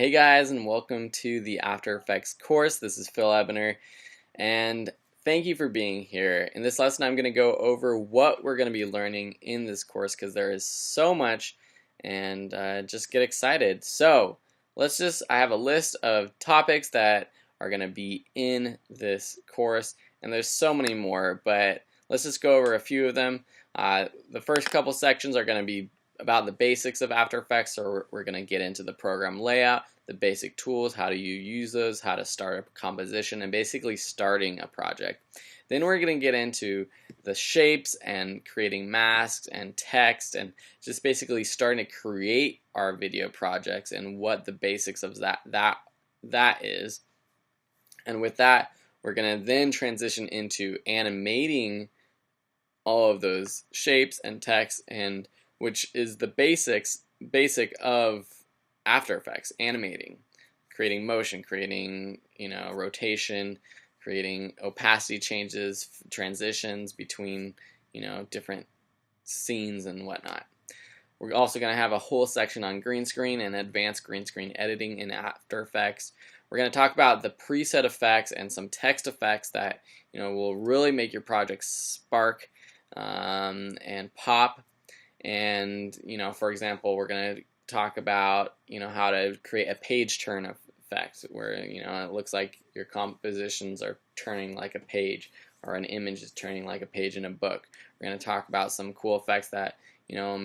Hey guys, and welcome to the After Effects course. This is Phil Ebener, and thank you for being here. In this lesson, I'm going to go over what we're going to be learning in this course because there is so much, and just get excited. So, I have a list of topics that are going to be in this course, and there's so many more, but let's just go over a few of them. The first couple sections are going to be about the basics of After Effects, so we're going to get into the program layout, the basic tools, how do you use those, how to start a composition, and basically starting a project. Then we're going to get into the shapes and creating masks and text and just basically starting to create our video projects and what the basics of that is. And with that, we're going to then transition into animating all of those shapes and text, and which is the basic of After Effects, animating, creating motion, creating rotation, creating opacity changes, transitions between different scenes and whatnot. We're also going to have a whole section on green screen and advanced green screen editing in After Effects. We're going to talk about the preset effects and some text effects that will really make your project spark and pop. And for example, we're going to talk about how to create a page turn effect where it looks like your compositions are turning like a page, or an image is turning like a page in a book. We're going to talk about some cool effects that you can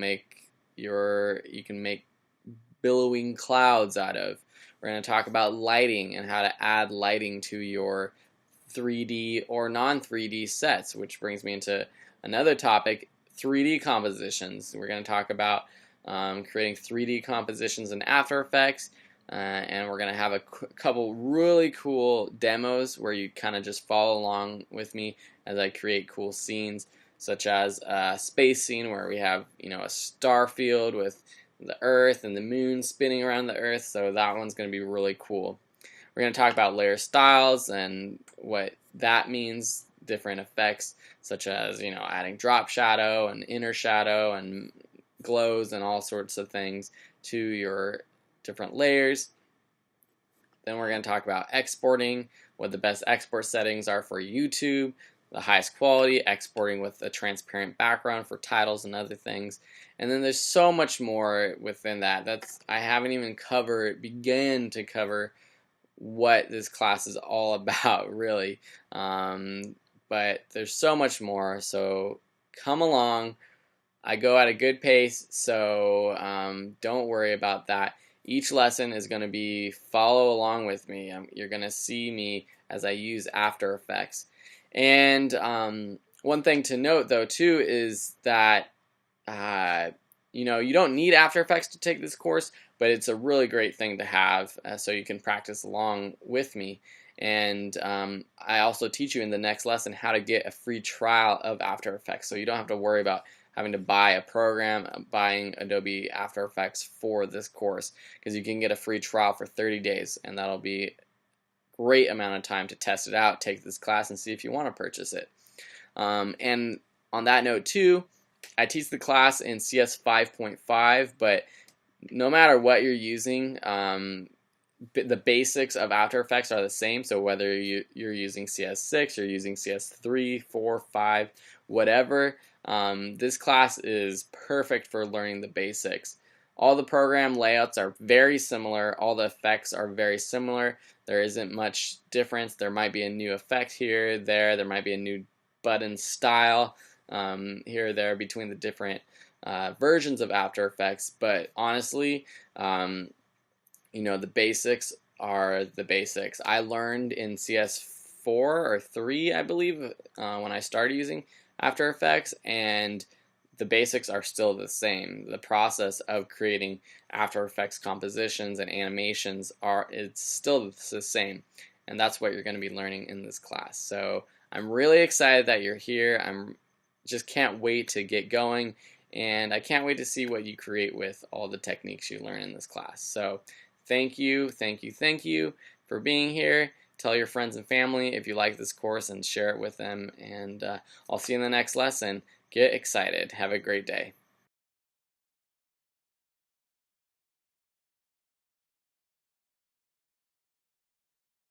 make billowing clouds out of. We're going to talk about lighting and how to add lighting to your 3D or non-3D sets, which brings me into another topic, 3D compositions. We're going to talk about creating 3D compositions in After Effects, and we're going to have a couple really cool demos where you kind of just follow along with me as I create cool scenes, such as a space scene where we have a star field with the Earth and the Moon spinning around the Earth, so that one's going to be really cool. We're going to talk about layer styles and what that means, different effects such as adding drop shadow and inner shadow and glows and all sorts of things to your different layers. Then we're going to talk about exporting, what the best export settings are for YouTube, the highest quality, exporting with a transparent background for titles and other things. And then there's so much more within that. I haven't even began to cover what this class is all about, really. But there's so much more, so come along. I go at a good pace, so don't worry about that. Each lesson is going to be follow along with me. You're going to see me as I use After Effects. And one thing to note, though, too, is that you don't need After Effects to take this course, but it's a really great thing to have so you can practice along with me. And I also teach you in the next lesson how to get a free trial of After Effects, so you don't have to worry about having to buy a program, buying Adobe After Effects for this course, because you can get a free trial for 30 days, and that'll be a great amount of time to test it out, take this class, and see if you want to purchase it. And on that note too, I teach the class in CS 5.5, but no matter what you're using, the basics of After Effects are the same. So whether you're using cs6, you're using cs3, 4, 5, whatever, this class is perfect for learning the basics. All the program layouts are very similar. All the effects are very similar. There isn't much difference. There might be a new effect here, there. There might be a new button style here or there between the different versions of After Effects. But honestly, the basics are the basics. I learned in CS4 or 3, I believe, when I started using After Effects, and the basics are still the same. The process of creating After Effects compositions and animations it's still the same, and that's what you're going to be learning in this class. So I'm really excited that you're here. Just can't wait to get going, and I can't wait to see what you create with all the techniques you learn in this class. So thank you for being here. Tell your friends and family if you like this course and share it with them. And I'll see you in the next lesson. Get excited. Have a great day.